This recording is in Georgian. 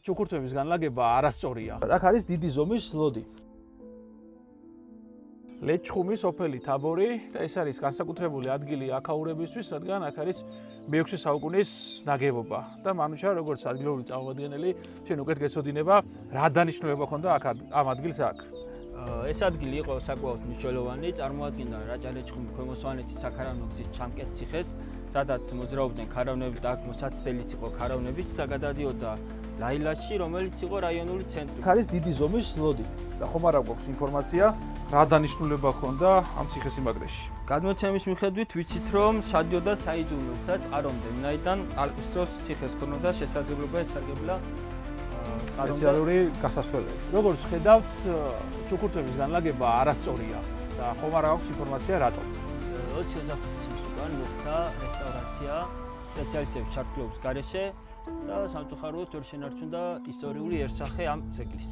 ჩუქურთმების განლაგება არასწორია. აქ არის დიდი ზომის ლოდი. ლეჩხუმი, სოფელი თაბორი და ეს არის განსაკუთრებული ადგილი აქაურებისთვის, რადგან აქ არის მე-6 საუკუნის ნაგებობა და მანუჩა როგორც ადგილობრივი წარმომადგენელი ჩვენ უკეთ გეცოდინება რა დანიშნულება ჰქონდა აქ ამ ადგილს აქ. ეს ადგილი იყო საკმაოდ მნიშვნელოვანი, წარმოადგენდა რაჭა-ლეჩხუმის ქვემო სვანეთის საქარავნო გზის ჩამკეტ ციხეს, სადაც მოძრაობდნენ ქარავნები და აქ მოსაცდელიც იყო ქარავნებით, საგადადიოდა ლაილაში, რომელიც იყო რაიონული ცენტრი. აქ არის დიდი ზომის ლოდი და ხომ არა გვაქვს ინფორმაცია რა დანიშნულება ჰქონდა ამ ციხესიმაგრეში. გადმოცემის მიხედვით ვიცით, რომ შადიოდა საიდუმლო გზა წყარომდე, ვინაიდან ალყისდროს ციხეს ჰქონდა შესაძლებლობა ესარგებლა სპეციალური გასასვლელები. როგორც ხედავთ, ჩუქურთმების განლაგება არასწორია და ხომ არა აქვს ინფორმაცია რატომ. 25 წლის უკან მოხდა რესტავრაცია სპეციალისტების ჩართულობის გარეშე და სამწუხაროდ ვერ შენარჩუნდა ისტორიული იერსახე ამ ძეგლის.